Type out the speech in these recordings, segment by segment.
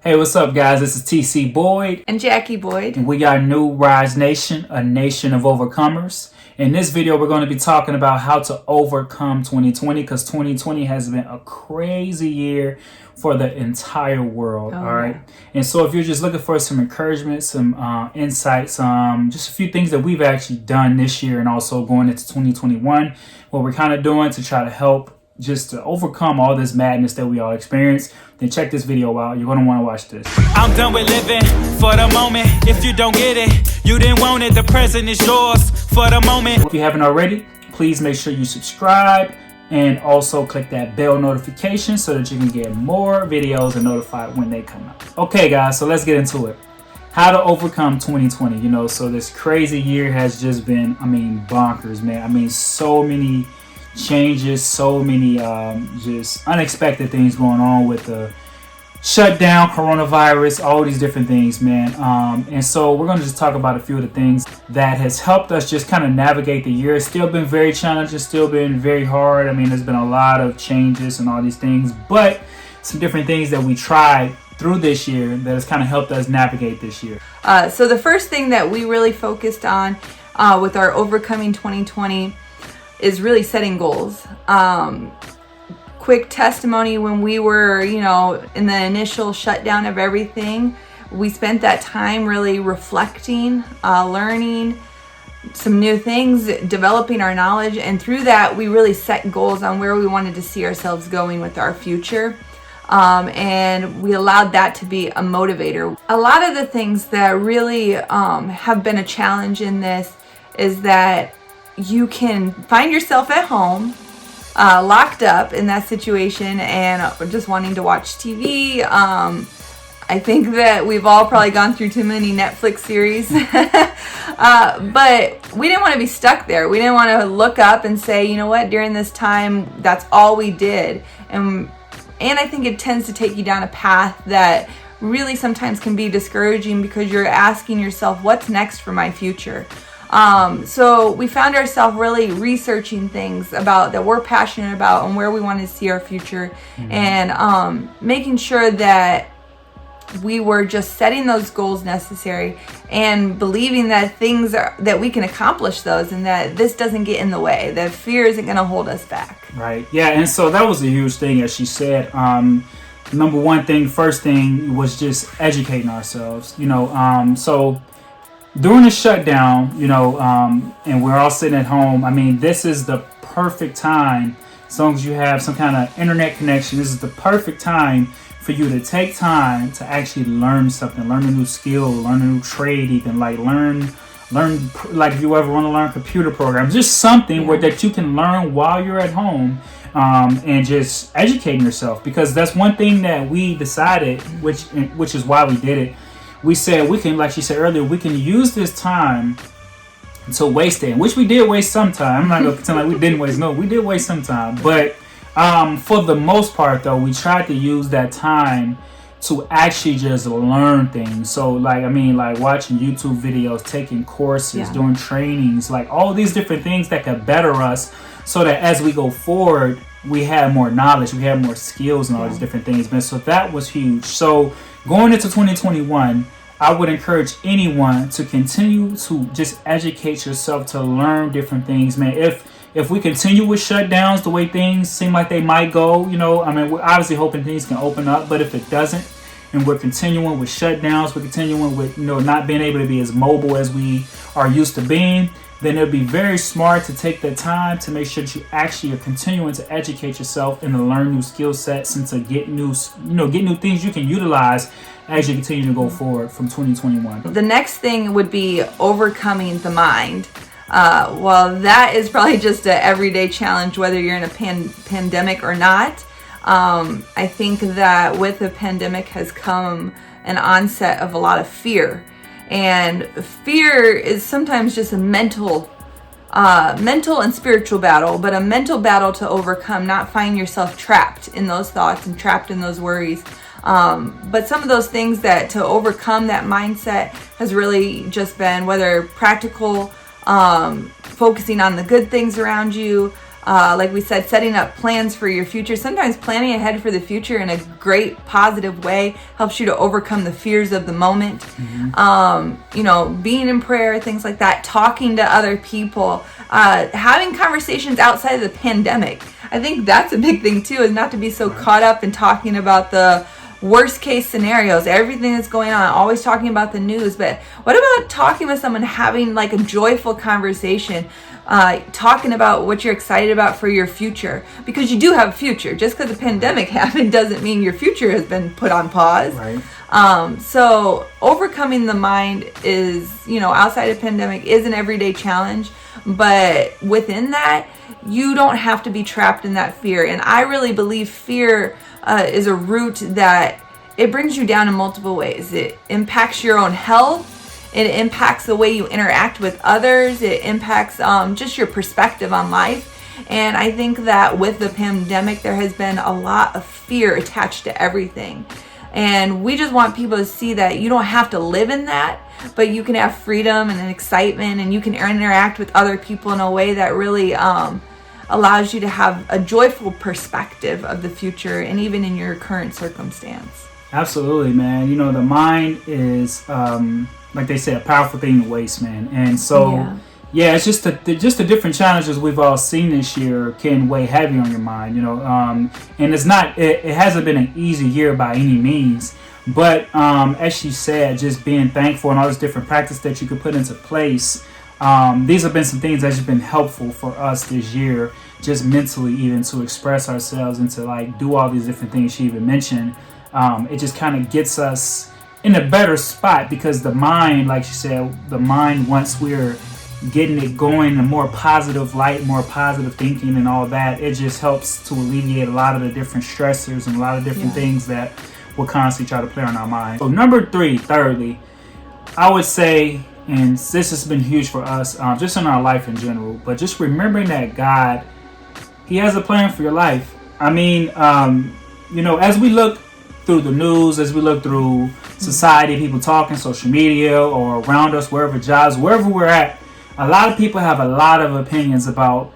Hey, what's up, guys? This is TC Boyd. And Jackie Boyd. And we are New Rise Nation, a nation of overcomers. In this video, we're going to be talking about how to overcome 2020 because 2020 has been a crazy year for the entire world. All right. And so if you're just looking for some encouragement, some insights, just a few things that we've actually done this year and also going into 2021, what we're kind of doing to try to help just to overcome all this madness that we all experience, then check this video out. You're going to want to watch this. I'm done with living for the moment. If you don't get it, you didn't want it. The present is yours for the moment. If you haven't already, please make sure you subscribe and also click that bell notification so that you can get more videos and notified when they come out. Okay, guys, so let's get into it. How to overcome 2020. So this crazy year has just been, bonkers, man. So many changes, so many just unexpected things going on with the shutdown, coronavirus, all these different things, man. And so we're going to just talk about a few of the things that has helped us just kind of navigate the year. It's still been very challenging, still been very hard. There's been a lot of changes and all these things, but some different things that we tried through this year that has kind of helped us navigate this year. So the first thing that we really focused on with our overcoming 2020 is really setting goals. Quick testimony, when we were, in the initial shutdown of everything, we spent that time really reflecting, learning some new things, developing our knowledge, and through that, we really set goals on where we wanted to see ourselves going with our future. And we allowed that to be a motivator. A lot of the things that really have been a challenge in this is that you can find yourself at home, locked up in that situation and just wanting to watch TV. I think that we've all probably gone through too many Netflix series. But we didn't want to be stuck there. We didn't want to look up and say, you know what, during this time, that's all we did. And I think it tends to take you down a path that really sometimes can be discouraging because you're asking yourself, what's next for my future? So we found ourselves really researching things about that we're passionate about and where we want to see our future, and making sure that we were just setting those goals necessary and believing that that we can accomplish those and that this doesn't get in the way, that fear isn't going to hold us back. Right. Yeah. And so that was a huge thing, as she said. Number one thing, first thing was just educating ourselves, so during the shutdown, and we're all sitting at home, this is the perfect time, as long as you have some kind of internet connection, this is the perfect time for you to take time to actually learn something, learn a new skill, learn a new trade, even learn like if you ever want to learn computer programs, just something where that you can learn while you're at home, and just educating yourself, because that's one thing that we decided, which is why we did it. We said we can, like she said earlier, we can use this time to waste it, which we did waste some time. I'm not going to pretend like we didn't waste. No, we did waste some time. But for the most part, though, we tried to use that time to actually just learn things. So, like watching YouTube videos, taking courses, doing trainings, like all these different things that could better us so that as we go forward, we have more knowledge, we have more skills and all these different things, man. So that was huge. So going into 2021, I would encourage anyone to continue to just educate yourself, to learn different things, man. If we continue with shutdowns the way things seem like they might go, we're obviously hoping things can open up, but if it doesn't, and we're continuing with shutdowns, we're continuing with, not being able to be as mobile as we are used to being, then it'll be very smart to take the time to make sure that you actually are continuing to educate yourself and to learn new skill sets and to get new things you can utilize as you continue to go forward from 2021. The next thing would be overcoming the mind. Well, that is probably just an everyday challenge, whether you're in a pandemic or not. I think that with the pandemic has come an onset of a lot of fear. And fear is sometimes just a mental and spiritual battle, but a mental battle to overcome, not find yourself trapped in those thoughts and trapped in those worries. But some of those things that to overcome that mindset has really just been whether practical, focusing on the good things around you, like we said, setting up plans for your future. Sometimes planning ahead for the future in a great positive way helps you to overcome the fears of the moment. Being in prayer, things like that, talking to other people, having conversations outside of the pandemic. I think that's a big thing too, is not to be so caught up in talking about the worst case scenarios, everything that's going on, always talking about the news. But what about talking with someone, having like a joyful conversation, talking about what you're excited about for your future? Because you do have a future. Just because the pandemic happened doesn't mean your future has been put on pause. Right. So overcoming the mind is, outside of pandemic, is an everyday challenge. But within that, you don't have to be trapped in that fear. And I really believe fear is a root that it brings you down in multiple ways. It impacts your own health. It impacts the way you interact with others. It impacts just your perspective on life. And I think that with the pandemic, there has been a lot of fear attached to everything. And we just want people to see that you don't have to live in that, but you can have freedom and an excitement, and you can interact with other people in a way that really allows you to have a joyful perspective of the future and even in your current circumstance. Absolutely, man. The mind is, like they say, a powerful thing to waste, man. And so, it's just the different challenges we've all seen this year can weigh heavy on your mind, and it hasn't been an easy year by any means. But as she said, just being thankful and all these different practices that you could put into place. These have been some things that's just been helpful for us this year, just mentally, even to express ourselves and to like do all these different things she even mentioned. It just kind of gets us in a better spot, because the mind, like she said, the mind, once we're getting it going in a more positive light, more positive thinking and all that, it just helps to alleviate a lot of the different stressors and a lot of different things that will constantly try to play on our mind. So thirdly, I would say, and this has been huge for us, just in our life in general, but just remembering that God, He has a plan for your life. I mean, as we look through the news, as we look through society, people talking, social media, or around us, wherever jobs, wherever we're at, a lot of people have a lot of opinions about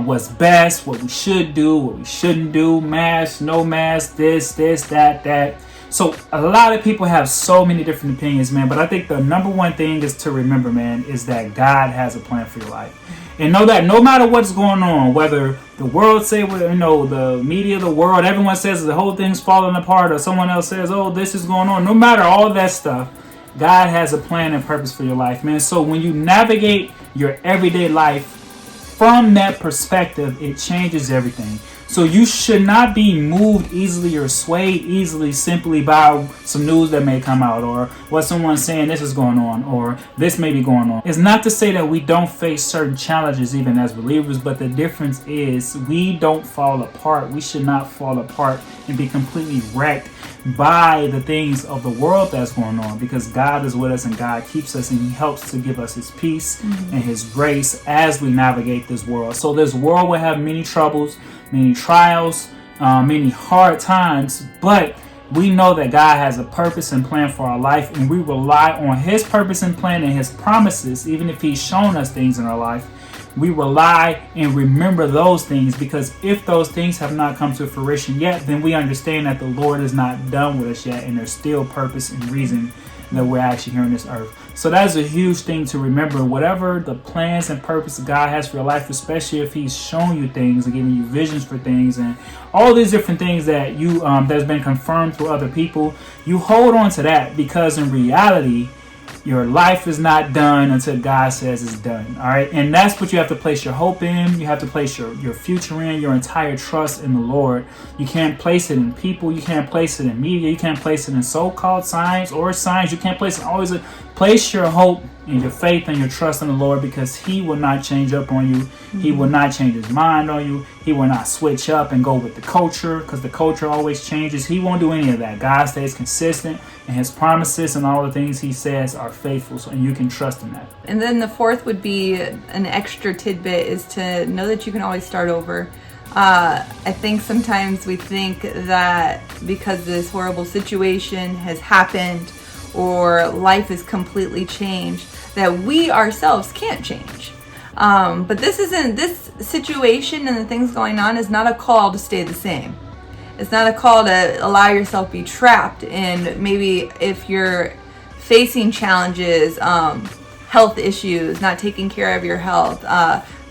what's best, what we should do, what we shouldn't do, mask, no mask, this, that. So a lot of people have so many different opinions, man. But I think the number one thing is to remember, man, is that God has a plan for your life. And know that no matter what's going on, whether the world say, the media, the world, everyone says the whole thing's falling apart, or someone else says, oh, this is going on. No matter all that stuff, God has a plan and purpose for your life, man. So when you navigate your everyday life from that perspective, it changes everything. So you should not be moved easily or swayed easily simply by some news that may come out, or what someone's saying this is going on, or this may be going on. It's not to say that we don't face certain challenges even as believers, but the difference is we don't fall apart. We should not fall apart and be completely wrecked by the things of the world that's going on, because God is with us and God keeps us, and He helps to give us His peace and His grace as we navigate this world. So this world will have many troubles, many trials, many hard times, but we know that God has a purpose and plan for our life, and we rely on His purpose and plan and His promises. Even if He's shown us things in our life, we rely and remember those things, because if those things have not come to fruition yet, then we understand that the Lord is not done with us yet, and there's still purpose and reason that we're actually here on this earth. So that's a huge thing to remember. Whatever the plans and purpose God has for your life, especially if He's shown you things and giving you visions for things and all these different things that you that's been confirmed through other people, you hold on to that, because in reality, your life is not done until God says it's done. All right. And that's what you have to place your hope in. You have to place your future in, your entire trust in the Lord. You can't place it in people. You can't place it in media. You can't place it in so-called science or science. You can't place it always. Place your hope and your faith and your trust in the Lord, because He will not change up on you. He will not change His mind on you. He will not switch up and go with the culture, because the culture always changes. He won't do any of that. God stays consistent, and His promises and all the things He says are faithful, and you can trust in that. And then the fourth would be an extra tidbit, is to know that you can always start over. I think sometimes we think that because this horrible situation has happened or life is completely changed, that we ourselves can't change. But this situation and the things going on is not a call to stay the same. It's not a call to allow yourself to be trapped in, maybe if you're facing challenges, health issues, not taking care of your health,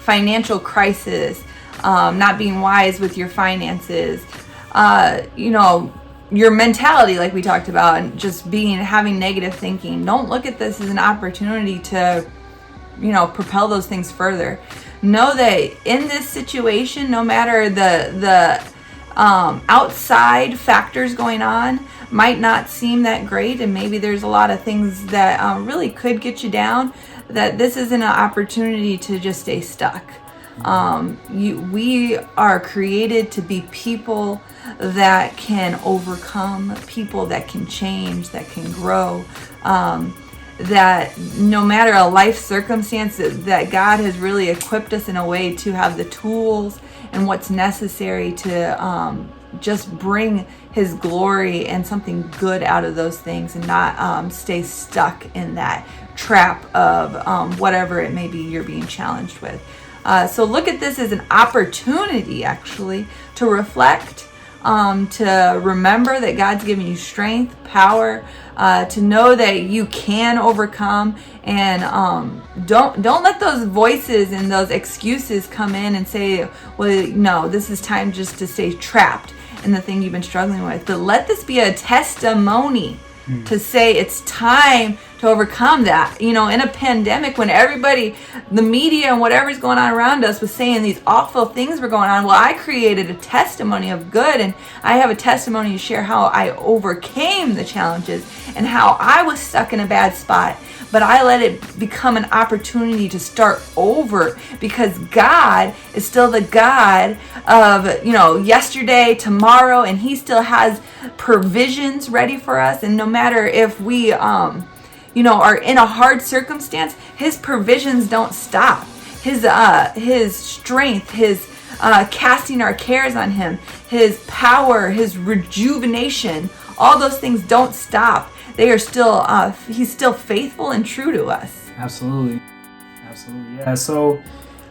financial crisis, not being wise with your finances, your mentality, like we talked about, and just having negative thinking. Don't look at this as an opportunity to, propel those things further. Know that in this situation, no matter the outside factors going on might not seem that great, and maybe there's a lot of things that really could get you down, that this isn't an opportunity to just stay stuck. We are created to be people that can overcome, people that can change, that can grow, that no matter a life circumstance, that God has really equipped us in a way to have the tools and what's necessary to just bring His glory and something good out of those things, and not stay stuck in that trap of whatever it may be you're being challenged with. So look at this as an opportunity, actually, to reflect, to remember that God's given you strength, power, to know that you can overcome, and don't let those voices and those excuses come in and say, well, no, this is time just to stay trapped in the thing you've been struggling with. But let this be a testimony to say it's time to overcome that. In a pandemic, when everybody, the media and whatever's going on around us was saying these awful things were going on, well, I created a testimony of good, and I have a testimony to share how I overcame the challenges and how I was stuck in a bad spot, but I let it become an opportunity to start over, because God is still the God of, yesterday, tomorrow, and He still has provisions ready for us. And no matter if we are in a hard circumstance, His provisions don't stop. His strength, His casting our cares on Him, His power, His rejuvenation, all those things don't stop. They are still, He's still faithful and true to us. Absolutely. Yeah. So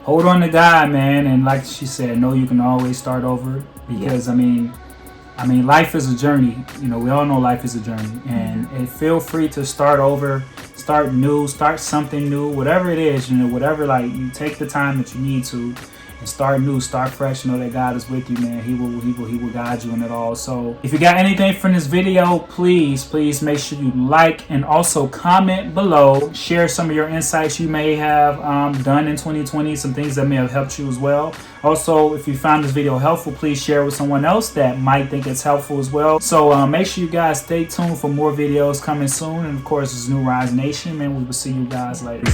hold on to God, man. And like she said, know you can always start over, because life is a journey. We all know life is a journey, and feel free to start over, start new, start something new, whatever it is, whatever, you take the time that you need to and start new, start fresh. Know that God is with you, man. He will guide you in it all. So if you got anything from this video, please make sure you like, and also comment below. Share some of your insights you may have done in 2020, some things that may have helped you as well. Also, if you found this video helpful, please share with someone else that might think it's helpful as well. So make sure you guys stay tuned for more videos coming soon. And of course, it's New Rise Nation, and we will see you guys later.